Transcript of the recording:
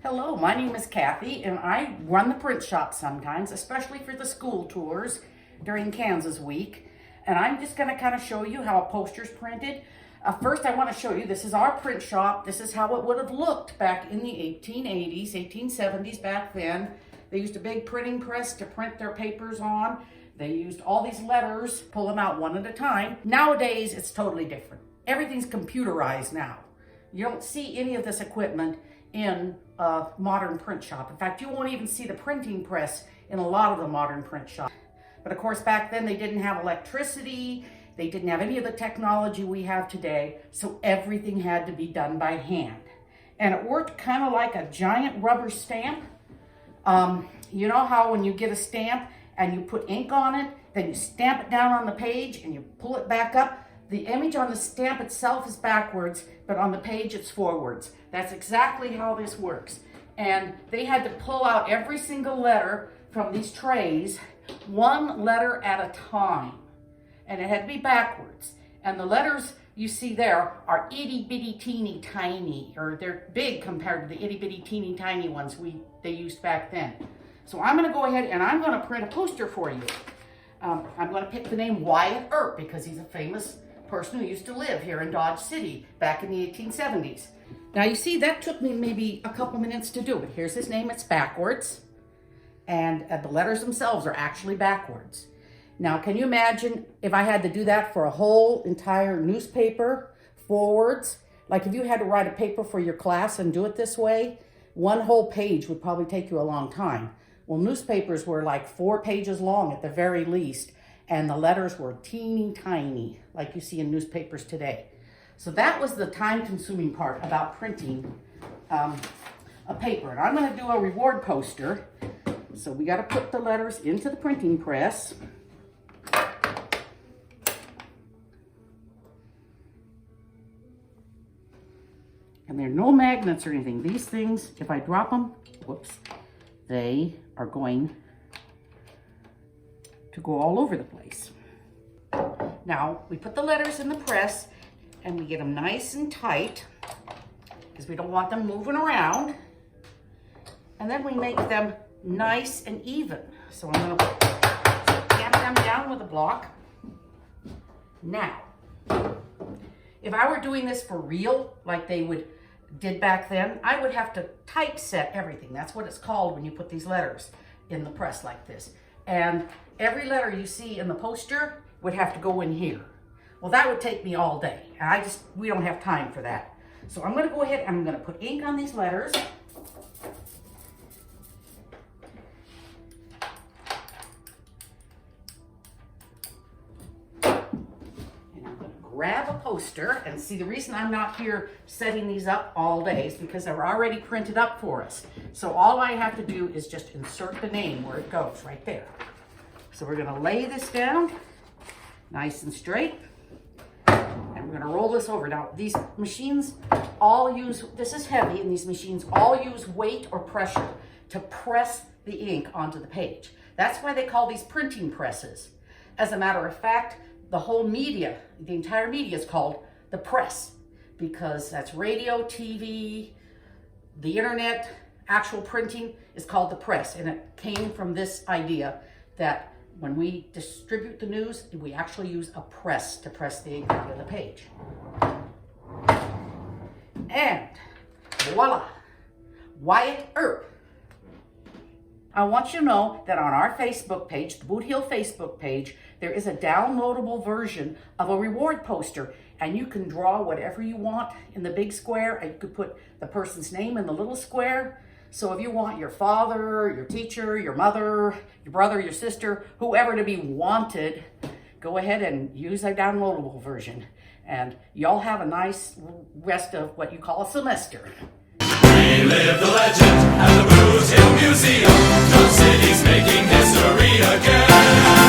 Hello, my name is Kathy, and I run the print shop sometimes, especially for the school tours during Kansas Week. And I'm just going to kind of show you how a poster's printed. First, I want to show you, this is our print shop. This is how it would have looked back in the 1880s, 1870s back then. They used a big printing press to print their papers on. They used all these letters, pull them out one at a time. Nowadays, it's totally different. Everything's computerized now. You don't see any of this equipment in a modern print shop. In fact, you won't even see the printing press in a lot of the modern print shops. But of course, back then they didn't have electricity. They didn't have any of the technology we have today. So everything had to be done by hand. And it worked kind of like a giant rubber stamp. You know how when you get a stamp and you put ink on it, then you stamp it down on the page and you pull it back up? The image on the stamp itself is backwards, but on the page it's forwards. That's exactly how this works. And they had to pull out every single letter from these trays, one letter at a time. And it had to be backwards. And the letters you see there are itty bitty teeny tiny, or they're big compared to the itty bitty teeny tiny ones they used back then. So I'm gonna go ahead and I'm gonna print a poster for you. I'm gonna pick the name Wyatt Earp because he's a famous person who used to live here in Dodge City back in the 1870s. Now you see, that took me maybe a couple minutes to do it. Here's his name, it's backwards. And the letters themselves are actually backwards. Now, can you imagine if I had to do that for a whole entire newspaper forwards? Like if you had to write a paper for your class and do it this way, one whole page would probably take you a long time. Well, newspapers were like 4 pages long at the very least. And the letters were teeny tiny, like you see in newspapers today. So that was the time-consuming part about printing a paper. And I'm going to do a reward poster. So we got to put the letters into the printing press. And there are no magnets or anything. These things, if I drop them, whoops, they are going to go all over the place. Now, we put the letters in the press and we get them nice and tight because we don't want them moving around. And then we make them nice and even. So I'm gonna tamp them down with a block. Now, if I were doing this for real, like they did back then, I would have to typeset everything. That's what it's called when you put these letters in the press like this. And every letter you see in the poster would have to go in here. Well, that would take me all day. And we don't have time for that. So I'm gonna go ahead and I'm gonna put ink on these letters. And I'm gonna grab a poster and see, the reason I'm not here setting these up all day is because they're already printed up for us. So all I have to do is just insert the name where it goes, right there. So we're gonna lay this down nice and straight. And we're gonna roll this over. Now, these machines all use, this is heavy, and these machines all use weight or pressure to press the ink onto the page. That's why they call these printing presses. As a matter of fact, the whole media, the entire media is called the press because that's radio, TV, the internet, actual printing is called the press. And it came from this idea that when we distribute the news, we actually use a press to press the ink onto the page. And voila, Wyatt Earp. I want you to know that on our Facebook page, the Boot Heel Facebook page, there is a downloadable version of a reward poster, and you can draw whatever you want in the big square, and you could put the person's name in the little square. So if you want your father, your teacher, your mother, your brother, your sister, whoever to be wanted, go ahead and use a downloadable version. And y'all have a nice rest of what you call a semester. We live the legend at the Boot Heel Museum. Dodge City's making history again.